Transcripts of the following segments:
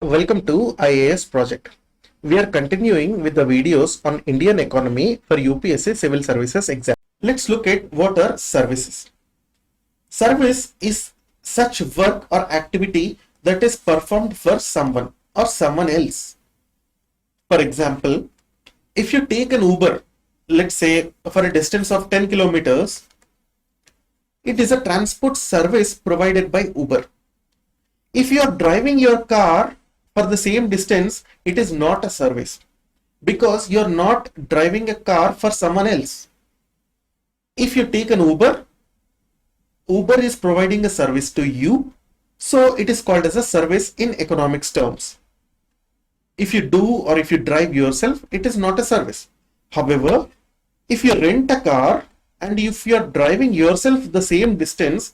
Welcome to IAS Project. We are continuing with the videos on Indian economy for UPSC Civil Services Exam. Let's look at what are services. Service is such work or activity that is performed for someone or someone else. For example, if you take an Uber, let's say for a distance of 10 kilometers, it is a transport service provided by Uber. If you are driving your car for the same distance, it is not a service because you are not driving a car for someone else. If you take an Uber, Uber is providing a service to you, so it is called as a service in economics terms. If you do or if you drive yourself, it is not a service. However, if you rent a car and if you are driving yourself the same distance,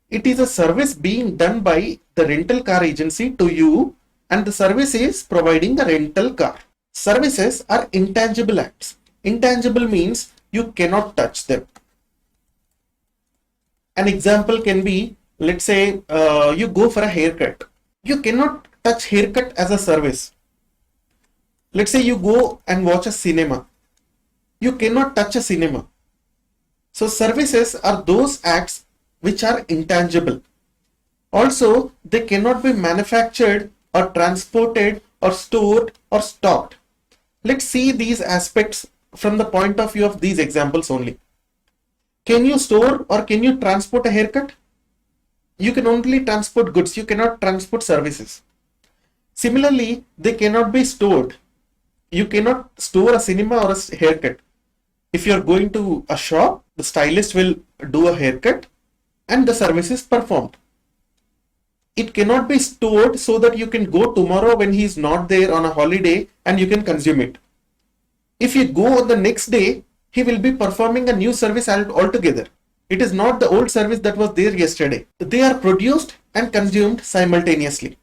it is a service being done by the rental car agency to you, and the service is providing a rental car. Services are intangible acts. Intangible means you cannot touch them. An example can be, let's say you go for a haircut. You cannot touch haircut as a service. Let's say you go and watch a cinema. You cannot touch a cinema. So services are those acts which are intangible. Also, they cannot be manufactured or transported or stored or stocked. Let's see these aspects from the point of view of these examples only. Can you store or can you transport a haircut? You can only transport goods, you cannot transport services. Similarly, they cannot be stored. You cannot store a cinema or a haircut. If you are going to a shop, the stylist will do a haircut and the service is performed. It cannot be stored so that you can go tomorrow when he is not there on a holiday and you can consume it. If you go on the next day, he will be performing a new service altogether. It is not the old service that was there yesterday. They are produced and consumed simultaneously.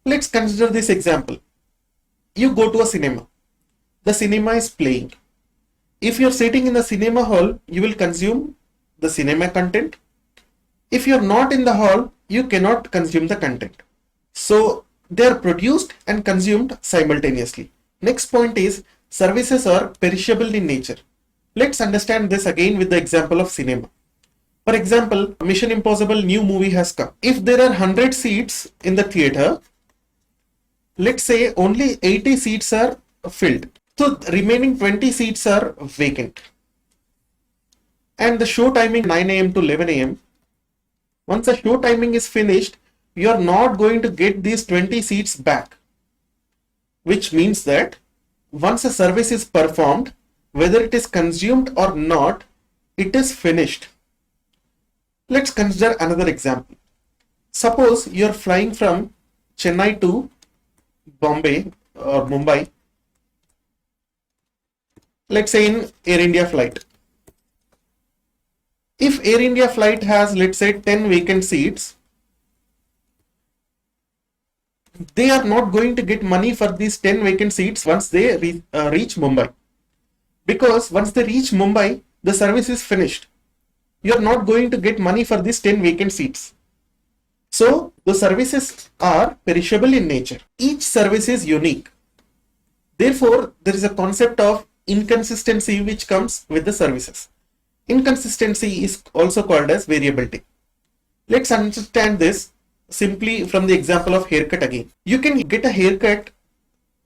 Let's consider this example. You go to a cinema. The cinema is playing. If you are sitting in the cinema hall, you will consume the cinema content. If you are not in the hall, you cannot consume the content. So they are produced and consumed simultaneously. Next point is services are perishable in nature. Let's understand this again with the example of cinema. For example, Mission Impossible new movie has come. If there are 100 seats in the theater, let's say only 80 seats are filled. So the remaining 20 seats are vacant. And the show timing 9 a.m. to 11 a.m. Once the show timing is finished, you are not going to get these 20 seats back. Which means that once a service is performed, whether it is consumed or not, it is finished. Let's consider another example. Suppose you are flying from Chennai to Bombay or Mumbai. Let's say in Air India flight. If Air India flight has, let's say, 10 vacant seats, they are not going to get money for these 10 vacant seats once they reach Mumbai. Because once they reach Mumbai, the service is finished. You are not going to get money for these 10 vacant seats. So the services are perishable in nature. Each service is unique. Therefore, there is a concept of inconsistency which comes with the services. Inconsistency is also called as variability. Let's understand this simply from the example of haircut again. You can get a haircut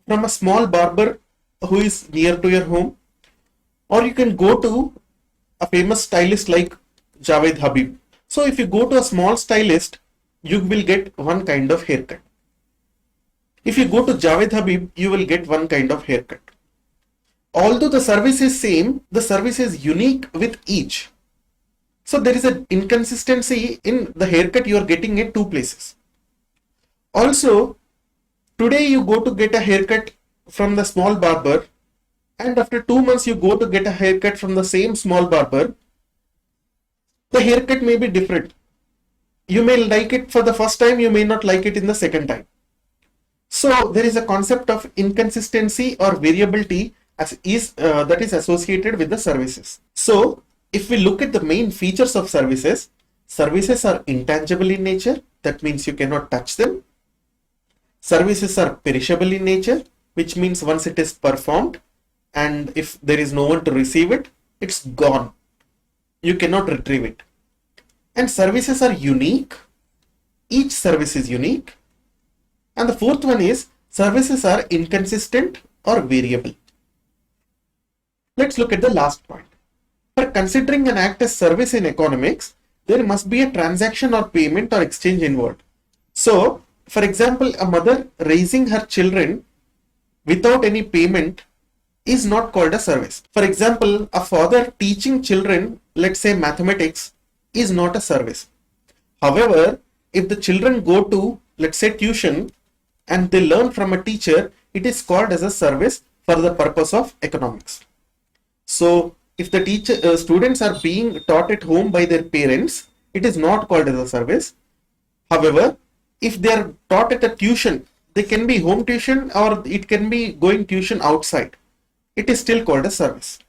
from a small barber who is near to your home, or you can go to a famous stylist like Javed Habib. So if you go to a small stylist, you will get one kind of haircut. If you go to Javed Habib, you will get one kind of haircut. Although the service is same, the service is unique with each. So there is an inconsistency in the haircut you are getting at two places. Also, today you go to get a haircut from the small barber, and after 2 months you go to get a haircut from the same small barber. The haircut may be different. You may like it for the first time, you may not like it in the second time. So there is a concept of inconsistency or variability that is associated with the services. So if we look at the main features of services, services are intangible in nature. That means you cannot touch them. Services are perishable in nature, which means once it is performed and if there is no one to receive it, it's gone. You cannot retrieve it. And services are unique. Each service is unique. And the fourth one is services are inconsistent or variable. Let's look at the last point. For considering an act as service in economics, there must be a transaction or payment or exchange involved. So, for example, a mother raising her children without any payment is not called a service. For example, a father teaching children, let's say mathematics, is not a service. However, if the children go to, let's say, tuition and they learn from a teacher, it is called as a service for the purpose of economics. So, if the students are being taught at home by their parents, it is not called as a service. However, if they are taught at a tuition, they can be home tuition or it can be going tuition outside. It is still called a service.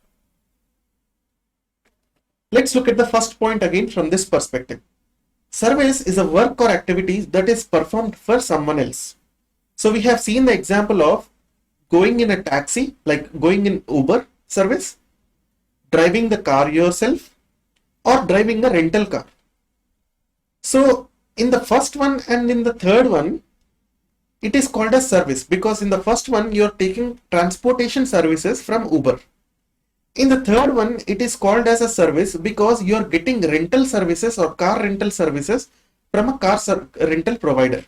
Let's look at the first point again from this perspective. Service is a work or activity that is performed for someone else. So we have seen the example of going in a taxi, like going in Uber service, driving the car yourself, or driving a rental car. So in the first one and in the third one, it is called a service because in the first one you are taking transportation services from Uber. In the third one, it is called as a service because you are getting rental services or car rental services from a car rental provider.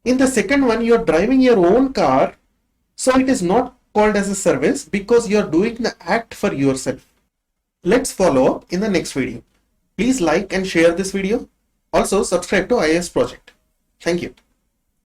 In the second one, you are driving your own car, so it is not called as a service because you are doing the act for yourself. Let's follow up in the next video. Please like and share this video. Also subscribe to IAS Project. Thank you.